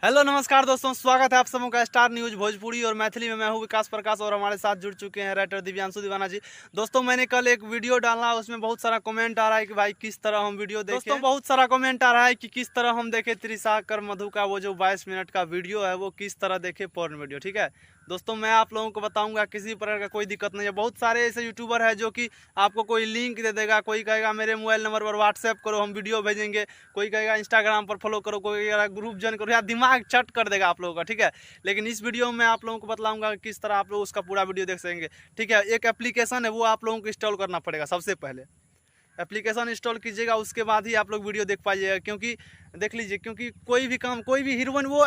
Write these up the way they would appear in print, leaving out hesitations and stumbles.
Hello नमस्कार दोस्तों, स्वागत है आप सबों का स्टार न्यूज भोजपुरी और मैथिली में। मैं हूं विकास प्रकाश और हमारे साथ जुड़ चुके हैं राइटर दिव्यांशु दीवाना जी। दोस्तों मैंने कल एक वीडियो डाला, उसमें बहुत सारा कमेंट आ रहा है कि भाई किस तरह हम वीडियो देखें। दोस्तों बहुत सारा कमेंट आ रहा है कि किस तरह हम देखें त्रिशाकर मधु का वो जो 22 मिनट का वीडियो है वो किस तरह देखें पोर्न वीडियो। ठीक है दोस्तों, मैं आप लोगों को बताऊंगा, किसी प्रकार का कोई दिक्कत नहीं है। बहुत सारे ऐसे यूट्यूबर है जो कि आपको कोई लिंक दे देगा, कोई कहेगा मेरे मोबाइल नंबर पर व्हाट्सएप करो हम वीडियो भेजेंगे, कोई कहेगा इंस्टाग्राम पर फॉलो करो, कोई कहेगा ग्रुप ज्वाइन करो, या दिमाग चट कर देगा आप लोगों का। ठीक है, लेकिन इस वीडियो में आप लोगों को बतलाऊंगा किस तरह आप लोग उसका पूरा वीडियो देख सकेंगे। ठीक है, एक एप्लीकेशन है वो आप लोगों को इंस्टॉल करना पड़ेगा। सबसे पहले एप्लीकेशन इंस्टॉल कीजिएगा, उसके बाद ही आप लोग वीडियो देख पाइएगा। क्योंकि देख लीजिए, क्योंकि कोई भी काम, कोई भी हीरोइन, वो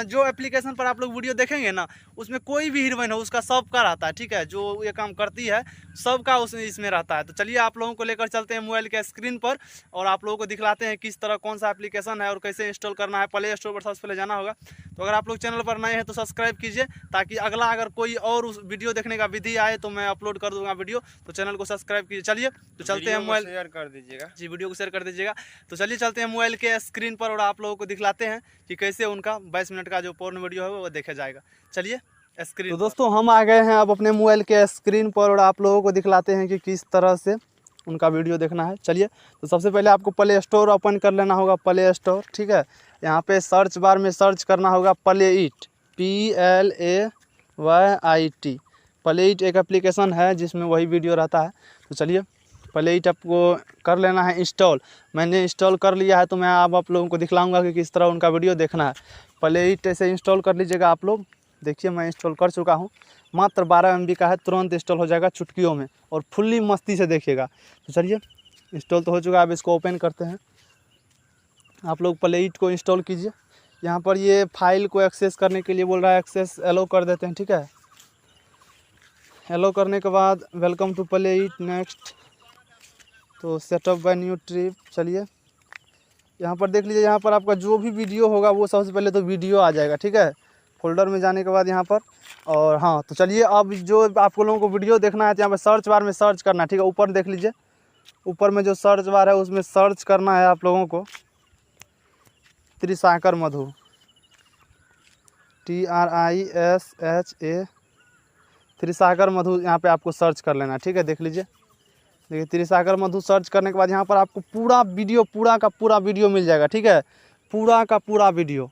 जो एप्लीकेशन पर आप लोग वीडियो देखेंगे ना, उसमें कोई भी हीरोइन हो उसका सबका रहता है। ठीक है, जो ये काम करती है सबका इसमें रहता है। तो चलिए आप लोगों को लेकर चलते हैं मोबाइल के स्क्रीन पर और आप लोगों को दिखलाते हैं किस तरह कौन सा एप्लीकेशन है और कैसे इंस्टॉल करना है। प्ले स्टोर पर सबसे पहले जाना होगा। तो अगर आप लोग चैनल पर नए हैं तो सब्सक्राइब कीजिए, ताकि अगला अगर कोई और उस वीडियो देखने का विधि आए तो मैं अपलोड कर दूंगा वीडियो। तो चैनल को सब्सक्राइब कीजिए। चलिए तो चलते हैं मोबाइल, शेयर कर दीजिएगा जी वीडियो को शेयर कर दीजिएगा। तो चलिए चलते हैं मोबाइल के स्क्रीन पर और आप लोगों को दिखलाते हैं कि कैसे उनका 22 मिनट का जो पोर्न वीडियो है वो देखा जाएगा। चलिए स्क्रीन। तो दोस्तों हम आ गए हैं अब अपने मोबाइल के स्क्रीन पर और आप लोगों को दिखलाते हैं कि किस तरह से उनका वीडियो देखना है। चलिए, तो सबसे पहले आपको प्ले स्टोर ओपन कर लेना होगा, प्ले स्टोर। ठीक है, यहाँ पे सर्च बार में सर्च करना होगा प्लेइट, PLAYIT। प्लेइट एक एप्लीकेशन है जिसमें वही वीडियो रहता है। तो चलिए प्लेइट आपको कर लेना है इंस्टॉल। मैंने इंस्टॉल कर लिया है, तो मैं अब आप लोगों को दिखलाऊंगा कि किस तरह उनका वीडियो देखना है। प्लेइट ऐसे इंस्टॉल कर लीजिएगा आप लोग। देखिए मैं इंस्टॉल कर चुका हूँ, मात्र 12 MB का है, तुरंत इंस्टॉल हो जाएगा चुटकियों में और फुल्ली मस्ती से देखिएगा। तो चलिए इंस्टॉल तो हो चुका है, अब इसको ओपन करते हैं। आप लोग प्लेइट को इंस्टॉल कीजिए। यहाँ पर ये फाइल को एक्सेस करने के लिए बोल रहा है, एक्सेस एलो कर देते हैं। ठीक है, एलो करने के बाद वेलकम टू प्लेइट, नेक्स्ट, तो सेटअप बाय न्यू ट्रिप। चलिए यहाँ पर देख लीजिए, यहाँ पर आपका जो भी वीडियो होगा वो सबसे पहले तो वीडियो आ जाएगा। ठीक है, फोल्डर में जाने के बाद यहाँ पर, और हाँ तो चलिए अब जो आप लोगों को वीडियो देखना है तो यहाँ पर सर्च बार में सर्च करना है। ठीक है, ऊपर देख लीजिए, ऊपर में जो सर्च बार है उसमें सर्च करना है आप लोगों को त्रिशाकर मधु, TRISHA, त्रिशाकर मधु। यहाँ पे आपको सर्च कर लेना है। ठीक है, देख लीजिए, देखिए त्रिशाकर मधु सर्च करने के बाद यहाँ पर आपको पूरा वीडियो, पूरा का पूरा वीडियो मिल जाएगा। ठीक है, पूरा का पूरा वीडियो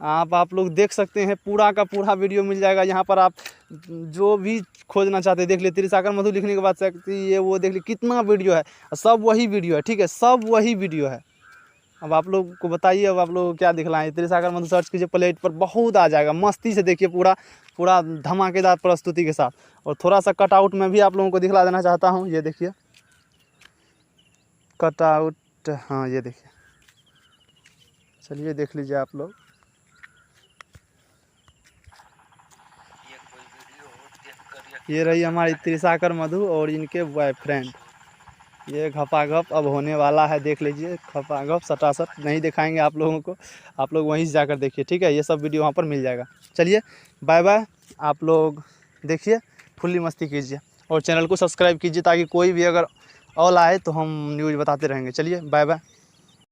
आप लोग देख सकते हैं, पूरा का पूरा वीडियो मिल जाएगा। यहाँ पर आप जो भी खोजना चाहते हैं देख लिए, त्रिशाकर मधु लिखने के बाद सकती ये वो देख ली कितना वीडियो है, सब वही वीडियो है। ठीक है, सब वही वीडियो है। अब आप लोग को बताइए, अब आप लोग को क्या दिखलाएं। त्रिशाकर मधु सर्च कीजिए प्लेइट पर, बहुत आ जाएगा। मस्ती से देखिए, पूरा पूरा धमाकेदार प्रस्तुति के साथ। और थोड़ा सा कटआउट में भी आप लोगों को दिखला देना चाहता हूँ, ये देखिए कटआउट, हाँ ये देखिए। चलिए देख लीजिए आप लोग, ये रही हमारी त्रिशाकर मधु और इनके बॉयफ्रेंड। ये घपाघप अब होने वाला है, देख लीजिए। घपाघप सटासट नहीं दिखाएंगे आप लोगों को, आप लोग वहीं से जाकर देखिए। ठीक है, ये सब वीडियो वहाँ पर मिल जाएगा। चलिए बाय बाय, आप लोग देखिए, फुल्ली मस्ती कीजिए और चैनल को सब्सक्राइब कीजिए, ताकि कोई भी अगर ऑल आए तो हम न्यूज़ बताते रहेंगे। चलिए बाय बाय।